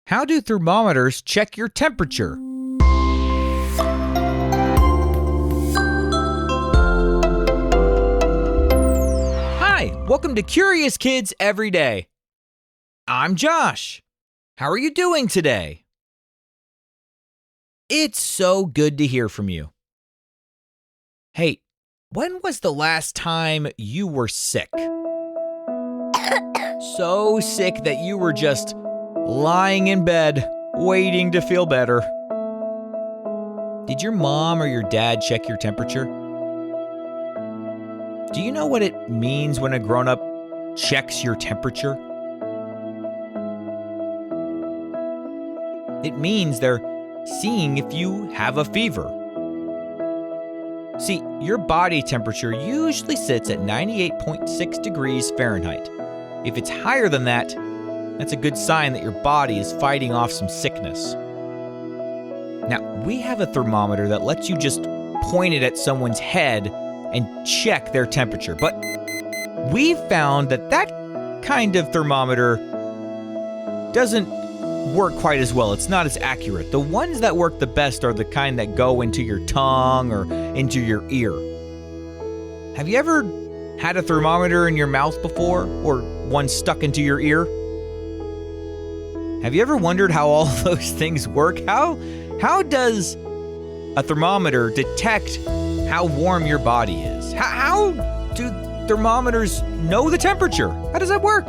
How do thermometers check your temperature? Hi, welcome to Curious Kids Every Day. I'm Josh. How are you doing today? It's so good to hear from you. Hey, when was the last time you were sick? So sick that you were just lying in bed, waiting to feel better. Did your mom or your dad check your temperature? Do you know what it means when a grown-up checks your temperature? It means they're seeing if you have a fever. See, your body temperature usually sits at 98.6 degrees Fahrenheit. If it's higher than that, that's a good sign that your body is fighting off some sickness. Now, we have a thermometer that lets you just point it at someone's head and check their temperature. But we've found that kind of thermometer doesn't work quite as well. It's not as accurate. The ones that work the best are the kind that go into your tongue or into your ear. Have you ever had a thermometer in your mouth before, or one stuck into your ear? Have you ever wondered how all those things work? How does a thermometer detect how warm your body is? How do thermometers know the temperature? How does that work?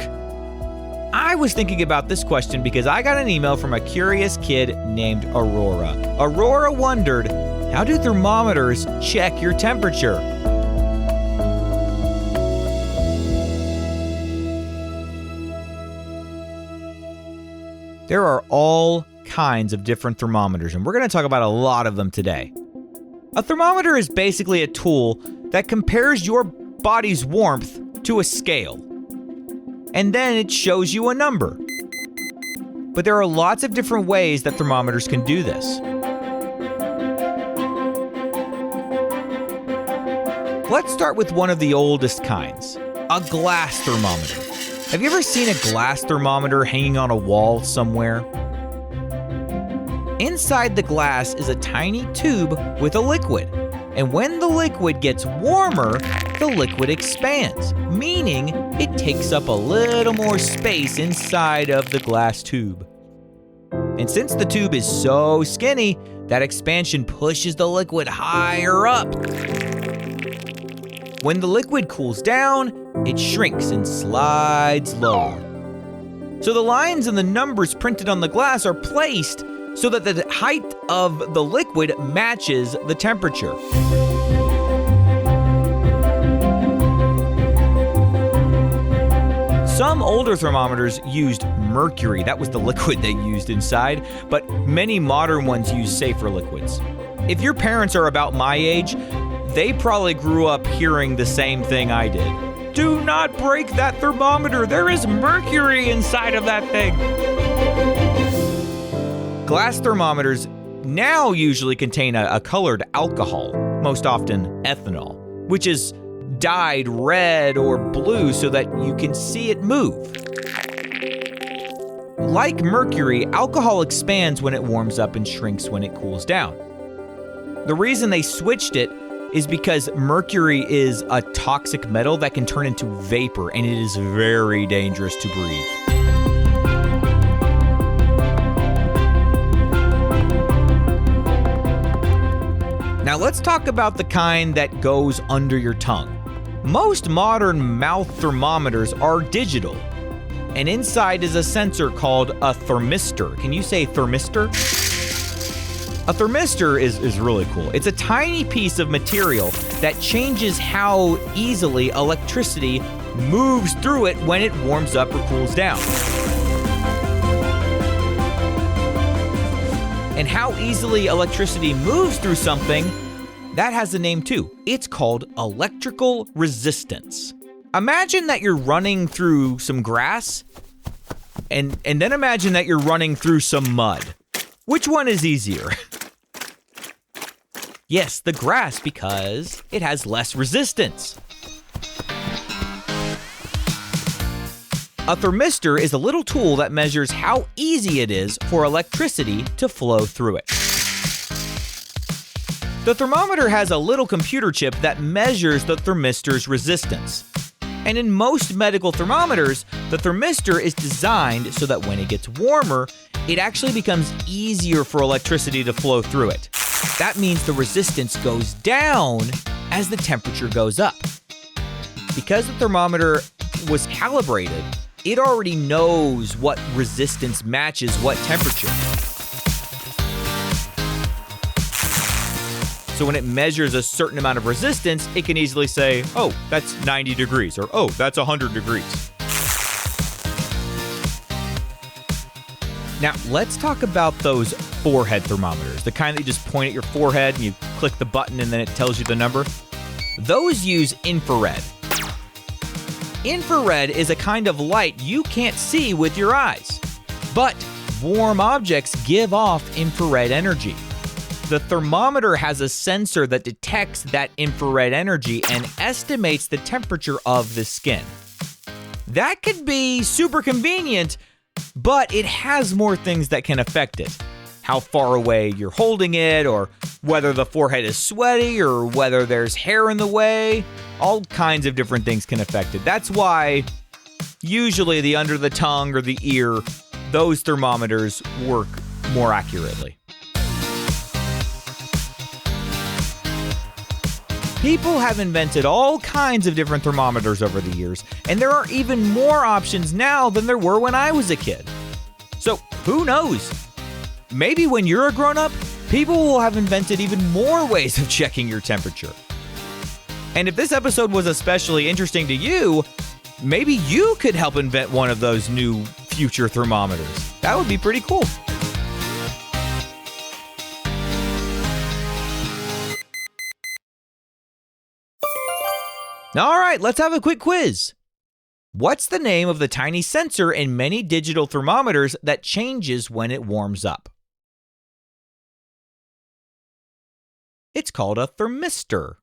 I was thinking about this question because I got an email from a curious kid named Aurora. Aurora wondered, how do thermometers check your temperature? There are all kinds of different thermometers, and we're going to talk about a lot of them today. A thermometer is basically a tool that compares your body's warmth to a scale, and then it shows you a number. But there are lots of different ways that thermometers can do this. Let's start with one of the oldest kinds, a glass thermometer. Have you ever seen a glass thermometer hanging on a wall somewhere? Inside the glass is a tiny tube with a liquid, and when the liquid gets warmer, the liquid expands, meaning it takes up a little more space inside of the glass tube. And since the tube is so skinny, that expansion pushes the liquid higher up. When the liquid cools down, it shrinks and slides lower. So the lines and the numbers printed on the glass are placed so that the height of the liquid matches the temperature. Some older thermometers used mercury. That was the liquid they used inside, but many modern ones use safer liquids. If your parents are about my age, they probably grew up hearing the same thing I did. Do not break that thermometer. There is mercury inside of that thing. Glass thermometers now usually contain a colored alcohol, most often ethanol, which is dyed red or blue so that you can see it move. Like mercury, alcohol expands when it warms up and shrinks when it cools down. The reason they switched it is because mercury is a toxic metal that can turn into vapor, and it is very dangerous to breathe. Now let's talk about the kind that goes under your tongue. Most modern mouth thermometers are digital, and inside is a sensor called a thermistor. Can you say thermistor? A thermistor is really cool. It's a tiny piece of material that changes how easily electricity moves through it when it warms up or cools down. And how easily electricity moves through something, that has a name too. It's called electrical resistance. Imagine that you're running through some grass, and then imagine that you're running through some mud. Which one is easier? Yes, the grass, because it has less resistance. A thermistor is a little tool that measures how easy it is for electricity to flow through it. The thermometer has a little computer chip that measures the thermistor's resistance. And in most medical thermometers, the thermistor is designed so that when it gets warmer, it actually becomes easier for electricity to flow through it. That means the resistance goes down as the temperature goes up. Because the thermometer was calibrated, it already knows what resistance matches what temperature. So when it measures a certain amount of resistance, it can easily say, oh, that's 90 degrees, or oh, that's 100 degrees. Now, let's talk about those forehead thermometers, the kind that you just point at your forehead and you click the button and then it tells you the number. Those use infrared. Infrared is a kind of light you can't see with your eyes, but warm objects give off infrared energy. The thermometer has a sensor that detects that infrared energy and estimates the temperature of the skin. That could be super convenient, but it has more things that can affect it. How far away you're holding it, or whether the forehead is sweaty, or whether there's hair in the way. All kinds of different things can affect it. That's why usually the under the tongue or the ear, those thermometers work more accurately. People have invented all kinds of different thermometers over the years, and there are even more options now than there were when I was a kid. So, who knows? Maybe when you're a grown-up, people will have invented even more ways of checking your temperature. And if this episode was especially interesting to you, maybe you could help invent one of those new future thermometers. That would be pretty cool. All right, let's have a quick quiz. What's the name of the tiny sensor in many digital thermometers that changes when it warms up? It's called a thermistor.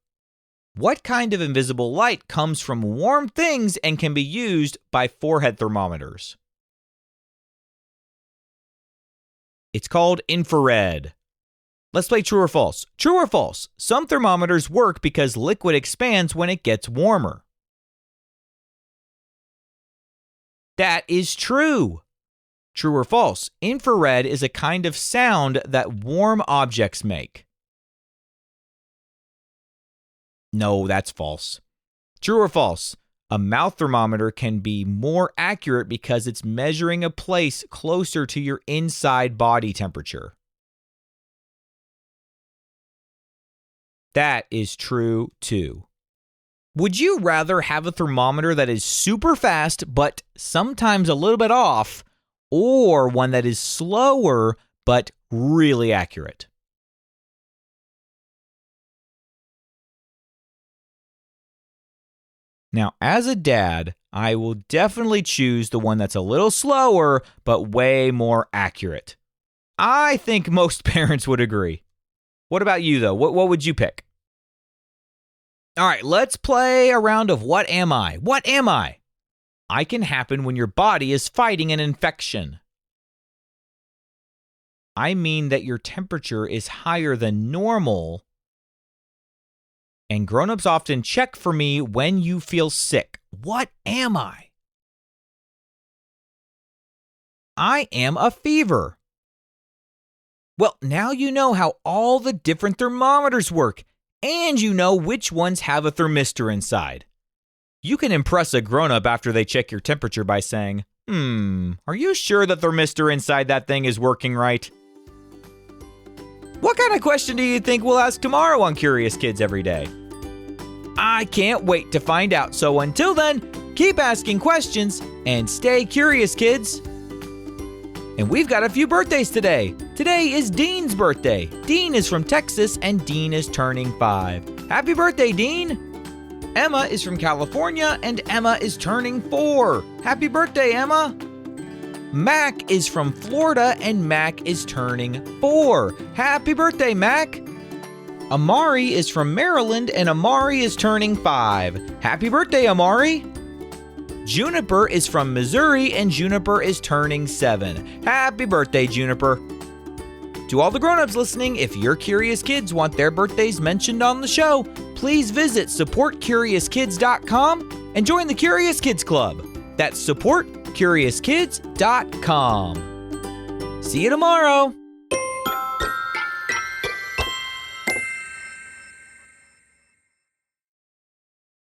What kind of invisible light comes from warm things and can be used by forehead thermometers? It's called infrared. Let's play true or false. True or false? Some thermometers work because liquid expands when it gets warmer. That is true. True or false? Infrared is a kind of sound that warm objects make. No, that's false. True or false? A mouth thermometer can be more accurate because it's measuring a place closer to your inside body temperature. That is true too. Would you rather have a thermometer that is super fast but sometimes a little bit off, or one that is slower but really accurate? Now, as a dad, I will definitely choose the one that's a little slower but way more accurate. I think most parents would agree. What about you, though? What would you pick? All right, let's play a round of What Am I? What am I? I can happen when your body is fighting an infection. I mean that your temperature is higher than normal, and grown-ups often check for me when you feel sick. What am I? I am a fever. Well, now you know how all the different thermometers work, and you know which ones have a thermistor inside. You can impress a grown-up after they check your temperature by saying, are you sure the thermistor inside that thing is working right? What kind of question do you think we'll ask tomorrow on Curious Kids Every Day? I can't wait to find out, so until then, keep asking questions and stay curious, kids. And we've got a few birthdays today. Today is Dean's birthday. Dean is from Texas and Dean is turning 5. Happy birthday, Dean! Emma is from California and Emma is turning 4. Happy birthday, Emma! Mac is from Florida and Mac is turning 4. Happy birthday, Mac! Amari is from Maryland and Amari is turning 5. Happy birthday, Amari! Juniper is from Missouri, and Juniper is turning 7. Happy birthday, Juniper. To all the grown-ups listening, if your curious kids want their birthdays mentioned on the show, please visit supportcuriouskids.com and join the Curious Kids Club. That's supportcuriouskids.com. See you tomorrow.